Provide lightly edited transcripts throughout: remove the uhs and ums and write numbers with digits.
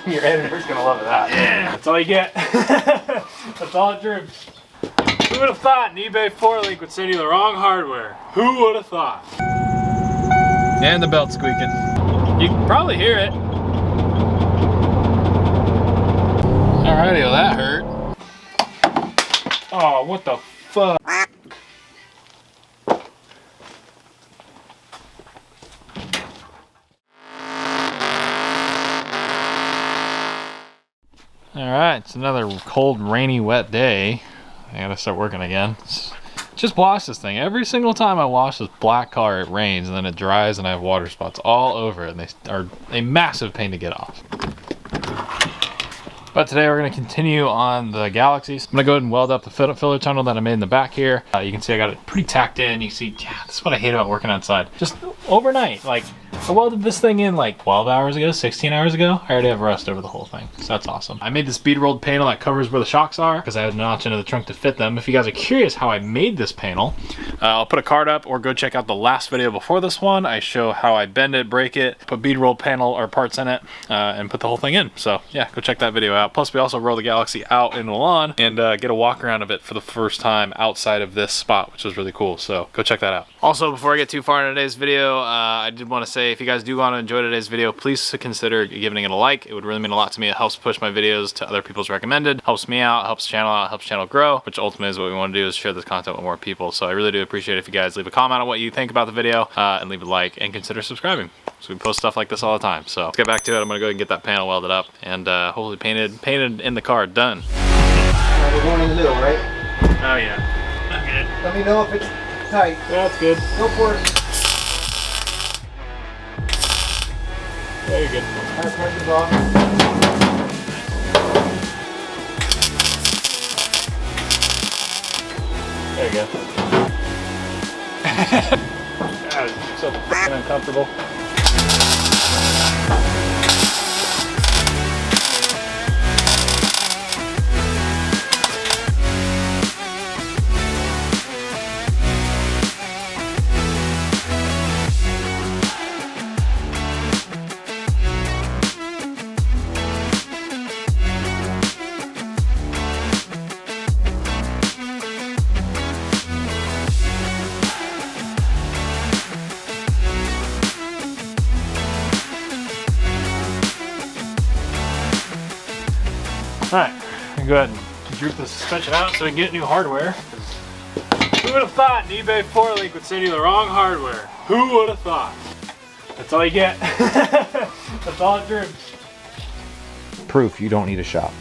Your editor's gonna love that. Yeah, that's all you get. That's all it drew. Who would have thought an eBay 4-link would send you the wrong hardware? Who would have thought? And the belt squeaking. You can probably hear it. Alrighty, well that hurt. Oh, what the fuck? Alright, it's another cold, rainy, wet day. I gotta start working again. Just wash this thing. Every single time I wash this black car, it rains and then it dries and I have water spots all over it, and they are a massive pain to get off. But today we're going to continue on the Galaxie. I'm going to go ahead and weld up the filler tunnel that I made in the back here. You can see I got it pretty tacked in. You can see, yeah, this is what I hate about working outside. Just overnight, like I welded this thing in like 12 hours ago, 16 hours ago. I already have rust over the whole thing, so that's awesome. I made this bead rolled panel that covers where the shocks are because I had a notch into the trunk to fit them. If you guys are curious how I made this panel, I'll put a card up or go check out the last video before this one. I show how I bend it, break it, put bead rolled panel or parts in it, and put the whole thing in. So yeah, go check that video out. Plus we also roll the Galaxie out in the lawn and get a walk around of it for the first time outside of this spot, which was really cool. So go check that out. Also, before I get too far into today's video, I did want to say if you guys do want to enjoy today's video, please consider giving it a like. It would really mean a lot to me. It helps push my videos to other people's recommended, helps me out, helps the channel out, helps the channel grow, which ultimately is what we want to do, is share this content with more people. So I really do appreciate it if you guys leave a comment on what you think about the video and leave a like and consider subscribing. So we post stuff like this all the time. So let's get back to it. I'm gonna go ahead and get that panel welded up and hopefully painted in the car. Done. We're going in the middle, right? Oh yeah. I'm good. Let me know if it's tight. Yeah, that's good. Go for it. Yeah, you're good. Tire pressure's off. There you go. God, it's so fucking uncomfortable. Alright, I'm gonna go ahead and droop the suspension out so we can get new hardware. Who would have thought an eBay 4-link would send you the wrong hardware? Who would have thought? That's all you get. That's all it drew. Proof you don't need a shop.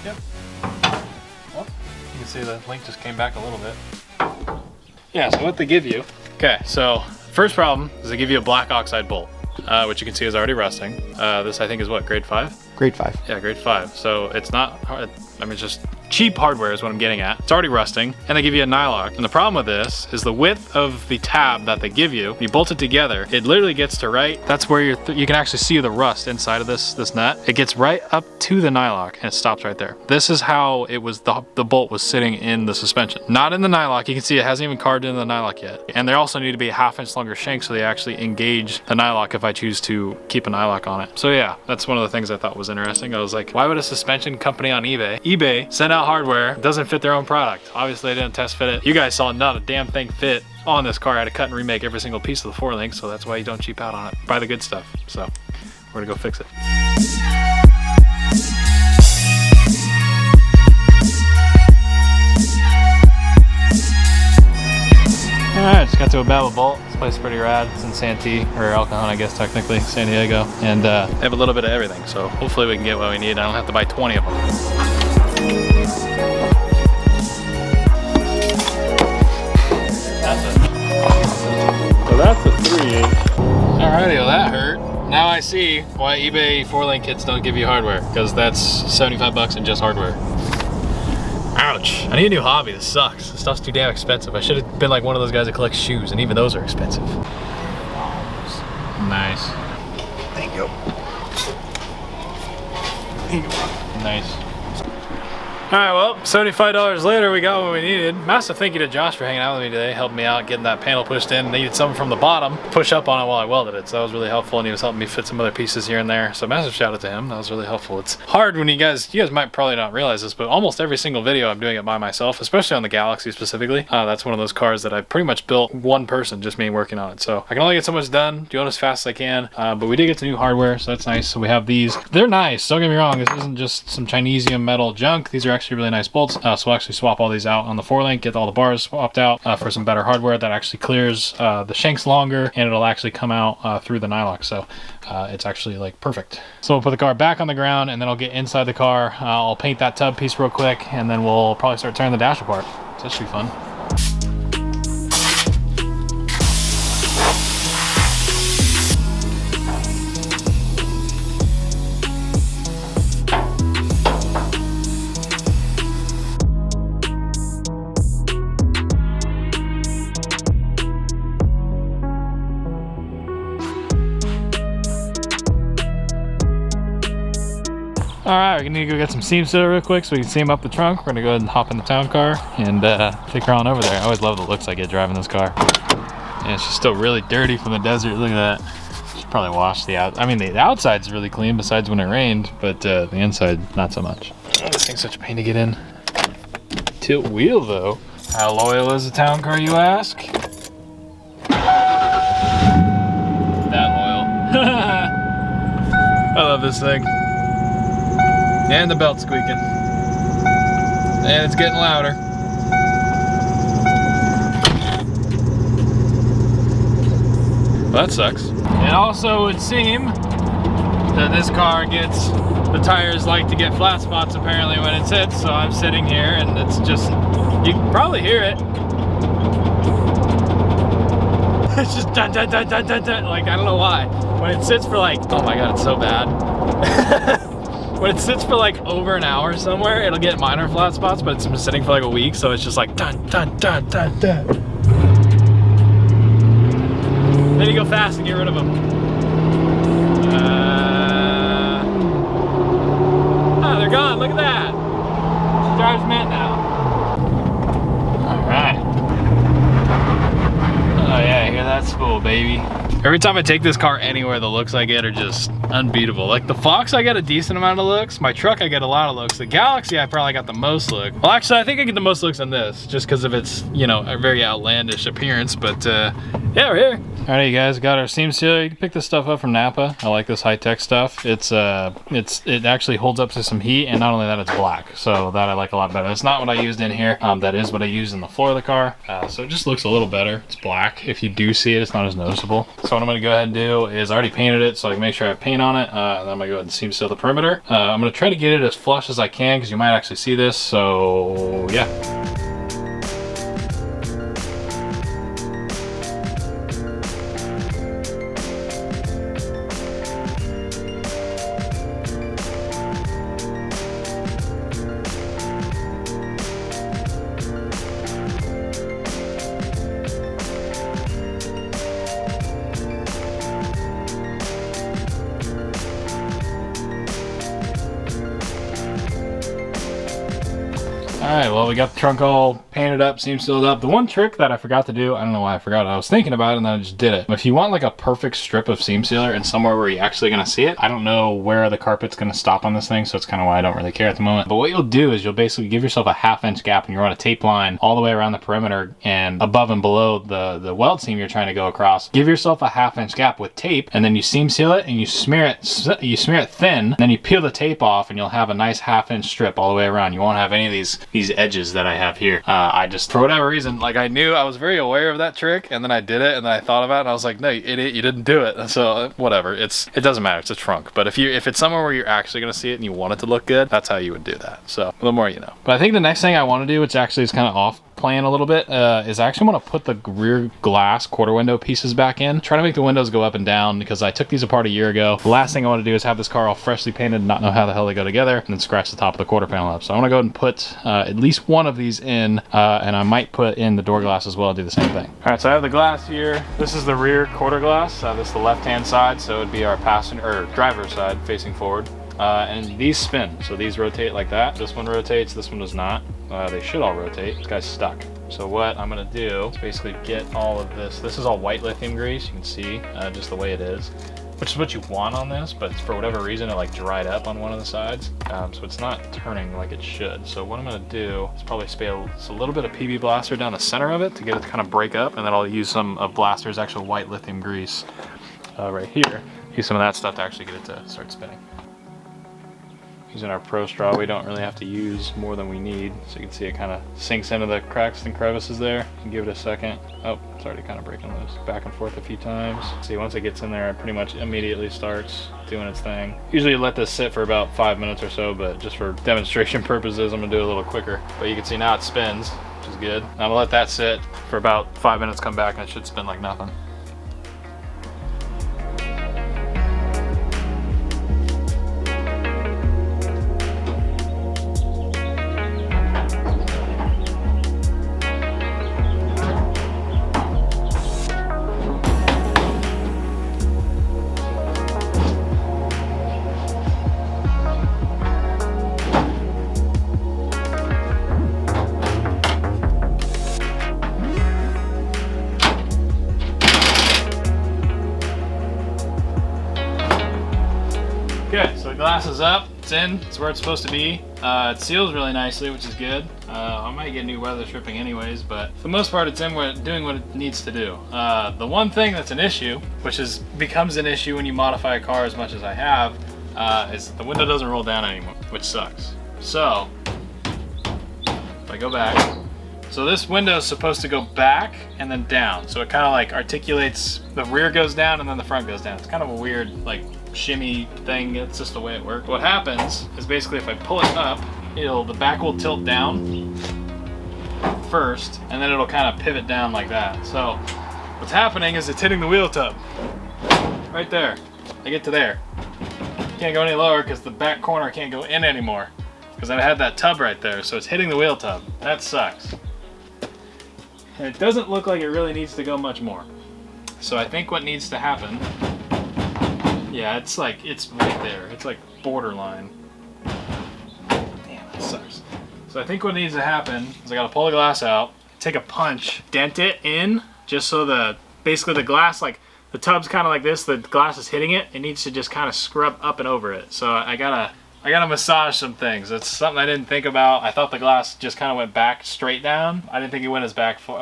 Yep. Well, you can see the link just came back a little bit. Yeah, so what they give you. Okay, so first problem is they give you a black oxide bolt, which you can see is already rusting. This I think is what, grade 5? Grade 5. Yeah, grade 5. So it's not hard. I mean, it's just cheap hardware is what I'm getting at. It's already rusting, and they give you a nylock. And the problem with this is the width of the tab that they give you, you bolt it together, it literally gets to right. That's where you can actually see the rust inside of this nut. It gets right up to the nylock and it stops right there. This is how it was, the bolt was sitting in the suspension. Not in the nylock. You can see it hasn't even carved into the nylock yet. And there also need to be a 1/2 inch longer shank so they actually engage the nylock if I choose to keep a nylock on it. So yeah, that's one of the things I thought was interesting. I was like, why would a suspension company on eBay send out hardware, doesn't fit their own product? Obviously they didn't test fit it. You guys saw not a damn thing fit on this car. I had to cut and remake every single piece of the 4-link, so that's why you don't cheap out on it. Buy the good stuff. So we're gonna go fix it. Alright, just got to a Babel Bolt. This place is pretty rad. It's in Santee, or El Cajon, I guess, technically, San Diego. And they have a little bit of everything, so hopefully we can get what we need. I don't have to buy 20 of them. So that's a 3/8. Alrighty, well that hurt. Now I see why eBay 4-link kits don't give you hardware, because that's 75 bucks in just hardware. Ouch. I need a new hobby. This sucks. This stuff's too damn expensive. I should have been like one of those guys that collects shoes, and even those are expensive. Nice. Thank you. Nice. Alright, well, $75 later, we got what we needed. Massive thank you to Josh for hanging out with me today, helping me out getting that panel pushed in. Needed something from the bottom, push up on it while I welded it, so that was really helpful, and he was helping me fit some other pieces here and there. So massive shout out to him, that was really helpful. It's hard when you guys might probably not realize this, but almost every single video I'm doing it by myself, especially on the Galaxie specifically. That's one of those cars that I pretty much built one person, just me working on it. So I can only get so much done, doing as fast as I can, but we did get some new hardware, so that's nice. So we have these. They're nice, don't get me wrong, this isn't just some Chinesium metal junk. These are actually really nice bolts. So we'll actually swap all these out on the 4-link, get all the bars swapped out for some better hardware that actually clears the shanks longer, and it'll actually come out through the nylock. So it's actually like perfect. So we'll put the car back on the ground, and then I'll get inside the car. I'll paint that tub piece real quick, and then we'll probably start tearing the dash apart. So that should be fun. Alright, we're gonna go get some seam sealer real quick so we can seam up the trunk. We're gonna go ahead and hop in the town car and take her on over there. I always love the looks I get driving this car. And she's still really dirty from the desert. Look at that. Should probably wash the out. I mean, the outside's really clean besides when it rained, but the inside, not so much. Oh, this thing's such a pain to get in. Tilt wheel, though. How loyal is a town car, you ask? That loyal. I love this thing. And the belt's squeaking. And it's getting louder. Well, that sucks. It also would seem that this car gets, the tires like to get flat spots apparently when it sits, so I'm sitting here and it's just, you can probably hear it. It's just dun dun dun dun dun dun, like I don't know why. When it sits for like, oh my god, it's so bad. When it sits for like over an hour somewhere, it'll get minor flat spots, but it's been sitting for like a week, so it's just like dun dun dun dun dun. Then you go fast and get rid of them. Oh, they're gone. Look at that. She drives mint now. All right. Oh yeah, hear that spool, baby. Every time I take this car anywhere, the looks I get are just unbeatable. Like the Fox, I get a decent amount of looks. My truck, I get a lot of looks. The Galaxie, I probably got the most look. Well, actually, I think I get the most looks on this, just because of its, you know, a very outlandish appearance. But yeah, we're here. All right, you guys, got our seam sealer. You can pick this stuff up from Napa. I like this high-tech stuff. It actually holds up to some heat, and not only that, it's black. So that I like a lot better. That's not what I used in here. That is what I used in the floor of the car. So it just looks a little better. It's black. If you do see it, it's not as noticeable. So what I'm gonna go ahead and do is I already painted it, so I can make sure I have paint on it. And then I'm gonna go ahead and seam seal the perimeter. I'm gonna try to get it as flush as I can because you might actually see this. So yeah. Alright, well, we got the trunk all painted up, seam sealed up. The one trick that I forgot to do, I don't know why I forgot, I was thinking about it and then I just did it. If you want like a perfect strip of seam sealer and somewhere where you're actually going to see it, I don't know where the carpet's going to stop on this thing, so it's kind of why I don't really care at the moment. But what you'll do is you'll basically give yourself a 1/2 inch gap and you run a tape line all the way around the perimeter and above and below the weld seam you're trying to go across. Give yourself a 1/2 inch gap with tape and then you seam seal it and you smear it thin, then you peel the tape off and you'll have a nice 1/2 inch strip all the way around. You won't have any of these edges that I have here. I just, for whatever reason, like I was very aware of that trick and then I did it and then I thought about it and I was like, no, you idiot, you didn't do it. So whatever, it doesn't matter, it's a trunk. But if it's somewhere where you're actually gonna see it and you want it to look good, that's how you would do that. So the more you know. But I think the next thing I want to do, which actually is kind of off plan a little bit, is I actually want to put the rear glass quarter window pieces back in. Try to make the windows go up and down because I took these apart a year ago. The last thing I want to do is have this car all freshly painted and not know how the hell they go together and then scratch the top of the quarter panel up. So I want to go ahead and put at least one of these in and I might put in the door glass as well and do the same thing. All right, so I have the glass here. This is the rear quarter glass. This is the left hand side, so it'd be our passenger or driver's side facing forward. and these spin. So these rotate like that. This one rotates, this one does not. They should all rotate. This guy's stuck. So what I'm gonna do is basically get all of this. This is all white lithium grease, you can see just the way it is, which is what you want on this, but for whatever reason it like dried up on one of the sides. So it's not turning like it should. So what I'm gonna do is probably spray a little bit of PB Blaster down the center of it to get it to kind of break up, and then I'll use some of Blaster's actual white lithium grease right here. Use some of that stuff to actually get it to start spinning. Using our Pro Straw, we don't really have to use more than we need. So you can see it kind of sinks into the cracks and crevices there. And give it a second. Oh, it's already kind of breaking loose. Back and forth a few times. See, once it gets in there, it pretty much immediately starts doing its thing. Usually you let this sit for about 5 minutes or so, but just for demonstration purposes, I'm gonna do it a little quicker. But you can see now it spins, which is good. I'm gonna let that sit for about 5 minutes, come back, and it should spin like nothing. Good, so the glass is up, it's in, it's where it's supposed to be. It seals really nicely, which is good. I might get new weather stripping anyways, but for the most part it's in doing what it needs to do. The one thing that's an issue, which becomes an issue when you modify a car as much as I have, is the window doesn't roll down anymore, which sucks. So, if I go back, so this window is supposed to go back and then down. So it kind of like articulates, the rear goes down and then the front goes down. It's kind of a weird like shimmy thing. It's just the way it works. What happens is basically if I pull it up, the back will tilt down first and then it'll kind of pivot down like that. So what's happening is it's hitting the wheel tub right there. I get to there. Can't go any lower because the back corner can't go in anymore because I had that tub right there. So it's hitting the wheel tub. That sucks. And it doesn't look like it really needs to go much more. So I think what needs to happen, yeah, it's right there. It's like borderline. Damn, that sucks. So I think what needs to happen is I gotta pull the glass out, take a punch, dent it in, just so basically the glass, like the tub's kind of like this, the glass is hitting it. It needs to just kind of scrub up and over it. So I gotta massage some things. That's something I didn't think about. I thought the glass just kind of went back straight down. I didn't think it went as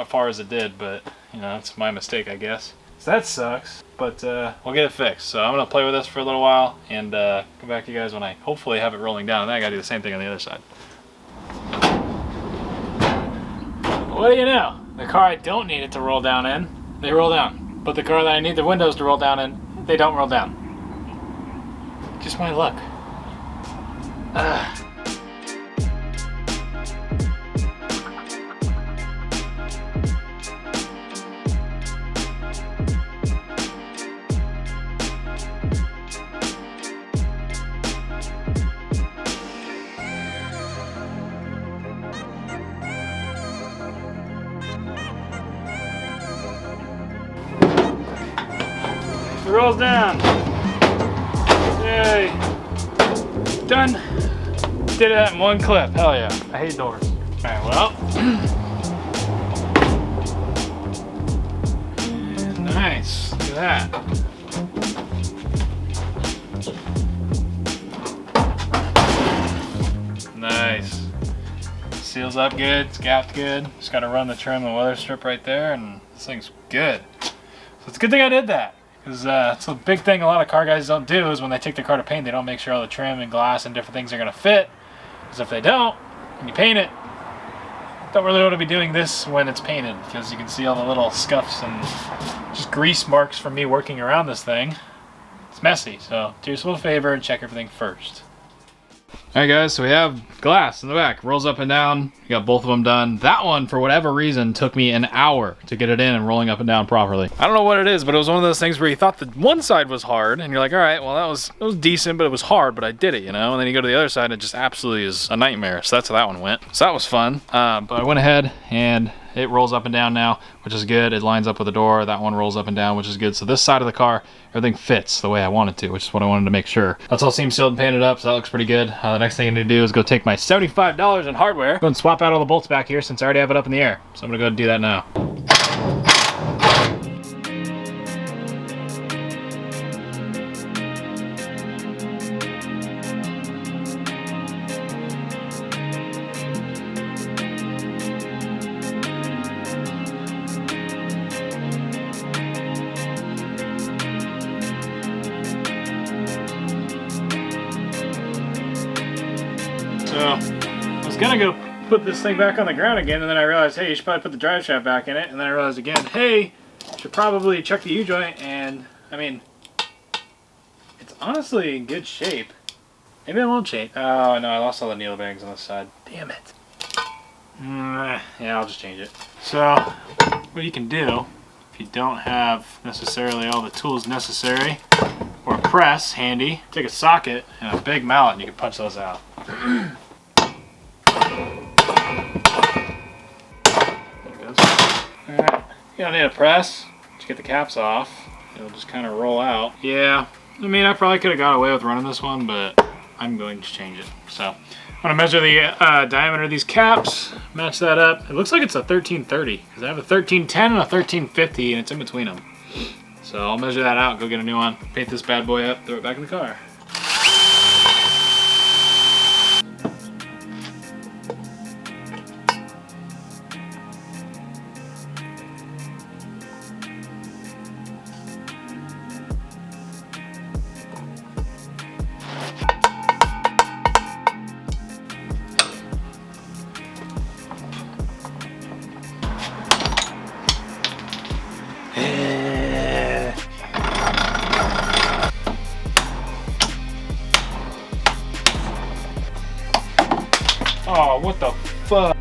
far as it did, but you know, it's my mistake, I guess. So that sucks, but we'll get it fixed. So I'm gonna play with this for a little while and come back to you guys when I hopefully have it rolling down. And then I gotta do the same thing on the other side. What do you know? The car I don't need it to roll down in, they roll down. But the car that I need the windows to roll down in, they don't roll down. Just my luck. It rolls down. Yay. Done. Did that in one clip. Hell yeah. I hate doors. Alright, well. Nice. Look at that. Nice. Seals up good. It's gapped good. Just gotta run the trim and weather strip right there, and this thing's good. So it's a good thing I did that. Because it's a big thing a lot of car guys don't do is when they take their car to paint, they don't make sure all the trim and glass and different things are going to fit. Because if they don't, and you paint it, don't really want to be doing this when it's painted. Because you can see all the little scuffs and just grease marks from me working around this thing. It's messy, so do yourself a favor and check everything first. Alright guys, so we have glass in the back, rolls up and down. We got both of them done. That one, for whatever reason, took me an hour to get it in and rolling up and down properly. I don't know what it is, but it was one of those things where you thought that one side was hard, and you're like, alright, well that was decent, but it was hard, but I did it, you know? And then you go to the other side, and it just absolutely is a nightmare. So that's how that one went. So that was fun. But I went ahead and it rolls up and down now, which is good. It lines up with the door. That one rolls up and down, which is good. So this side of the car, everything fits the way I want it to, which is what I wanted to make sure. That's all seam sealed and painted up, so that looks pretty good. The next thing I need to do is go take my $75 in hardware, go and swap out all the bolts back here since I already have it up in the air. So I'm gonna go and do that now. So I was gonna go put this thing back on the ground again, and then I realized, hey, you should probably put the drive shaft back in it. And then I realized again, hey, you should probably check the U-joint. And I mean, it's honestly in good shape. Maybe I won't change. Oh no, I lost all the needle bearings on this side. Damn it. Yeah, I'll just change it. So what you can do, if you don't have necessarily all the tools necessary, or a press handy, take a socket and a big mallet and you can punch those out. There it goes. Alright, you don't need a press. Just get the caps off. It'll just kind of roll out. Yeah, I mean, I probably could have got away with running this one, but I'm going to change it. So I'm going to measure the diameter of these caps, match that up. It looks like it's a 1330 because I have a 1310 and a 1350 and it's in between them. So I'll measure that out, go get a new one, paint this bad boy up, throw it back in the car. Oh, what the fuck?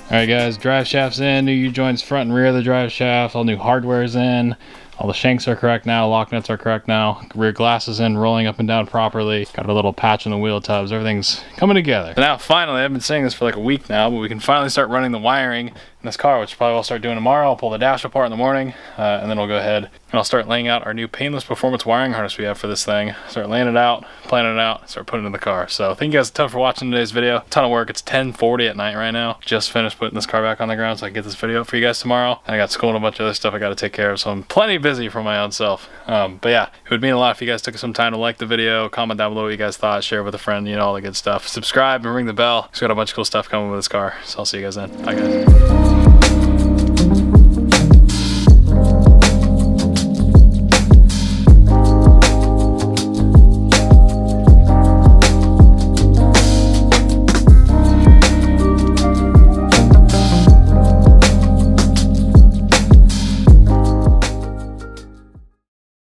Alright guys, drive shaft's in, new U-joints front and rear of the drive shaft, all new hardware's in, all the shanks are correct now, lock nuts are correct now, rear glass is in, rolling up and down properly, got a little patch on the wheel tubs, everything's coming together. So now finally, I've been saying this for like a week now, but we can finally start running the wiring in this car, which probably I'll start doing tomorrow. I'll pull the dash apart in the morning, and then we'll go ahead and I'll start laying out our new painless performance wiring harness we have for this thing. Start laying it out, planning it out, start putting it in the car. So thank you guys a ton for watching today's video. A ton of work. It's 10:40 at night right now. Just finished putting this car back on the ground so I can get this video up for you guys tomorrow. And I got school and a bunch of other stuff I got to take care of, so I'm plenty busy for my own self. But yeah, it would mean a lot if you guys took some time to like the video, comment down below what you guys thought, share it with a friend, you know, all the good stuff. Subscribe and ring the bell. It's got a bunch of cool stuff coming with this car. So I'll see you guys then. Bye guys.